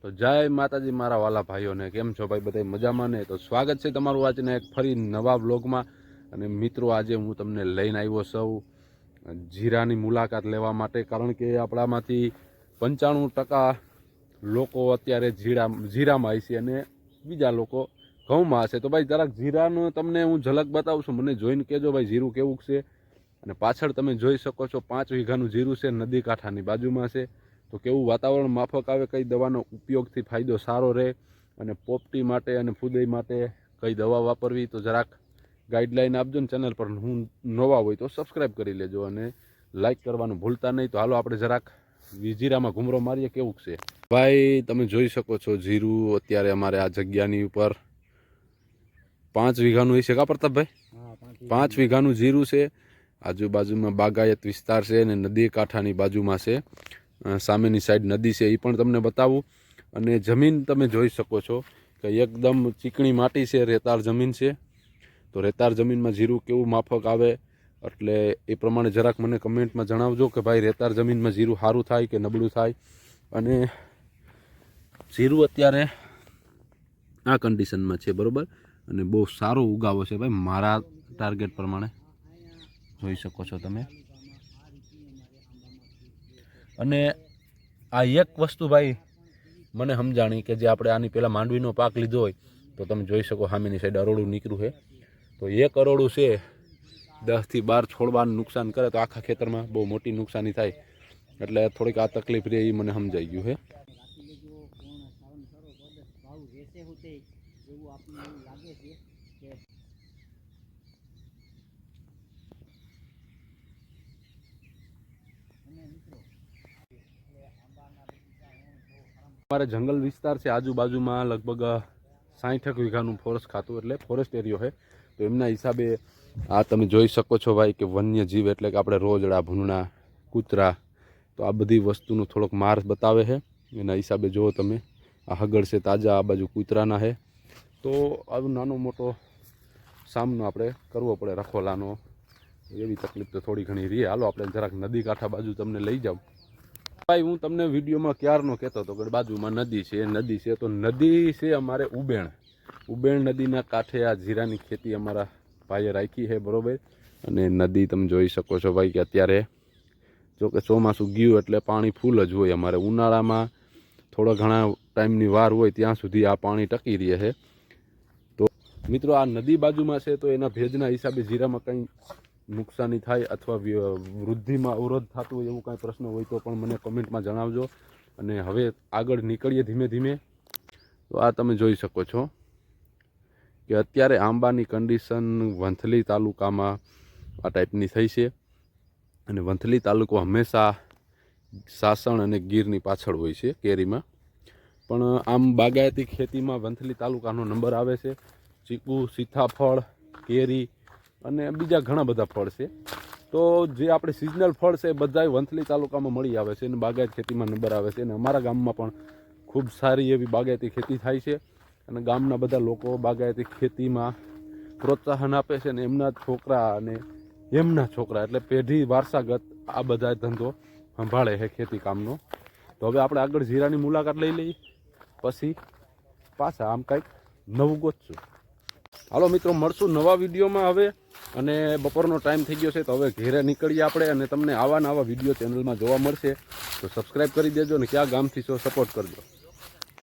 તો જય માતાજી મારા વાલા ભાઈઓને, કેમ છો ભાઈ? બધા મજામાં ને? તો સ્વાગત છે તમારું આજના એક ફરી નવા વ્લોગમાં. અને મિત્રો, આજે હું તમને લઈને આવ્યો સૌ જીરાની મુલાકાત લેવા માટે, કારણ કે આપણામાંથી 95% લોકો અત્યારે જીરામાં હશે અને બીજા લોકો ઘઉંમાં હશે. તો ભાઈ જરાક જીરાનો તમને હું ઝલક બતાવું છું, મને જોઈને કહેજો ભાઈ જીરું કેવું છે. અને પાછળ તમે જોઈ શકો છો 5 વીઘાનું જીરું છે, નદી કાંઠાની બાજુમાં છે. તો કેવું વાતાવરણ માફક આવે, કઈ દવાનો ઉપયોગથી ફાયદો સારો રહે, અને પોપટી માટે અને ફૂદઈ માટે કઈ દવા વાપરવી, તો જરાક ગાઈડલાઈન આપજો ને. ચેનલ પર હું નવા હોય તો સબસ્ક્રાઈબ કરી લેજો અને લાઈક કરવાનું ભૂલતા નહીં. તો હાલો આપણે જરાક જીરામાં ઘૂમરો મારીએ કેવું છે. ભાઈ તમે જોઈ શકો છો જીરું અત્યારે અમારે આ જગ્યાની ઉપર 5 વીઘાનું હશે કા પ્રતાપભાઈ? 5 વીઘાનું જીરું છે. આજુબાજુમાં બાગાયત વિસ્તાર છે અને નદી કાંઠાની બાજુમાં છે. સામેની સાઈડ નદી છે, એ પણ તમને બતાવું. અને જમીન તમે જોઈ શકો છો કે એકદમ ચીકણી માટી છે, રેતાળ જમીન છે. તો રેતાળ જમીનમાં જીરું કેવું માફક આવે, એટલે એ પ્રમાણે જરાક મને કમેન્ટમાં જણાવજો કે ભાઈ રેતાળ જમીનમાં જીરું સારું થાય કે નબળું થાય. અને જીરું અત્યારે આ કન્ડિશનમાં છે, બરાબર. અને બહુ સારો ઉગાવો છે ભાઈ, મારા ટાર્ગેટ પ્રમાણે જોઈ શકો છો તમે. અને આ એક વસ્તુ ભાઈ મને સમજાણી કે જે આપણે આની પહેલાં માંડવીનો પાક લીધો હોય તો તમે જોઈ શકો સામેની સાઈડ અરોડું નીકળ્યું છે. તો એક અરોડું છે 10 થી 12 છોડવાનું નુકસાન કરે તો આખા ખેતરમાં બહુ મોટી નુકસાની થાય. એટલે થોડીક આ તકલીફ રહે, એ મને સમજાઈ ગયું છે. અમારે જંગલ વિસ્તાર છે આજુબાજુમાં, લગભગ 60 વીઘાનું ફોરેસ્ટ ખાતું, એટલે ફોરેસ્ટ એરિયો છે. તો એમના હિસાબે આ તમે જોઈ શકો છો ભાઈ કે વન્ય જીવ એટલે કે આપણે રોજડા, ભૂંડા, કૂતરા, તો આ બધી વસ્તુનો થોડોક માર બતાવે છે. એના હિસાબે જુઓ તમે, આ હગડ છે તાજા, આ બાજુ કૂતરાના છે. તો આવું નાનો મોટો સામનો આપણે કરવો પડે રખોલાનો, એવી તકલીફ તો થોડી ઘણી રહી. હાલો આપણે જરાક નદી કાંઠા બાજુ તમને લઈ જાઉં. ભાઈ હું તમને વિડીયોમાં ક્યારનો કહેતો હતો કે બાજુમાં નદી છે. તો નદી છે અમારે ઉબેણ નદીના કાંઠે આ જીરાની ખેતી અમારા ભાઈએ રાખી છે, બરોબર. અને નદી તમે જોઈ શકો છો ભાઈ કે અત્યારે જો કે ચોમાસું ગયું એટલે પાણી ફૂલ જ હોય. અમારે ઉનાળામાં થોડા ઘણા ટાઈમની વાર હોય ત્યાં સુધી આ પાણી ટકી રહે છે. તો મિત્રો આ નદી બાજુમાં છે, તો એના ભેજના હિસાબે જીરામાં કંઈ નુકસાની થાય અથવા વૃદ્ધિમાં અવરોધ થતું હોય એવું કાંઈ પ્રશ્ન હોય તો પણ મને કમેન્ટમાં જણાવજો. અને હવે આગળ નીકળીએ ધીમે ધીમે. તો આ તમે જોઈ શકો છો કે અત્યારે આંબાની કન્ડિશન વંથલી તાલુકામાં આ ટાઈપની થઈ છે. અને વંથલી તાલુકો હંમેશા સાસણ અને ગીરની પાછળ હોય છે કેરીમાં, પણ આમ બાગાયતી ખેતીમાં વંથલી તાલુકાનો નંબર આવે છે. ચીકુ, સીતાફળ, કેરી અને બીજા ઘણા બધા ફળ છે. તો જે આપણે સિઝનલ ફળ છે એ બધાય વંથલી તાલુકામાં મળી આવે છે અને બાગાયત ખેતીમાં નંબર આવે છે. અને અમારા ગામમાં પણ ખૂબ સારી એવી બાગાયતી ખેતી થાય છે. અને ગામના બધા લોકો બાગાયતી ખેતીમાં પ્રોત્સાહન આપે છે. અને એમના છોકરા અને એમના છોકરા એટલે પેઢી વારસાગત આ બધા ધંધો સંભાળે છે ખેતી કામનો. તો હવે આપણે આગળ જીરાની મુલાકાત લઈ લઈએ, પછી પાછા આમ કંઈક નવું ગોતશું. હાલો મિત્રો, મળશું નવા વિડીયોમાં હવે. અને બપોરનો ટાઈમ થઈ ગયો છે, તો હવે ઘેરે નીકળીએ આપણે. અને તમને આવા નવા વિડીયો ચેનલમાં જોવા મળશે, તો સબસ્ક્રાઈબ કરી દેજો. અને ક્યાં ગામથી છો સપોર્ટ કરજો.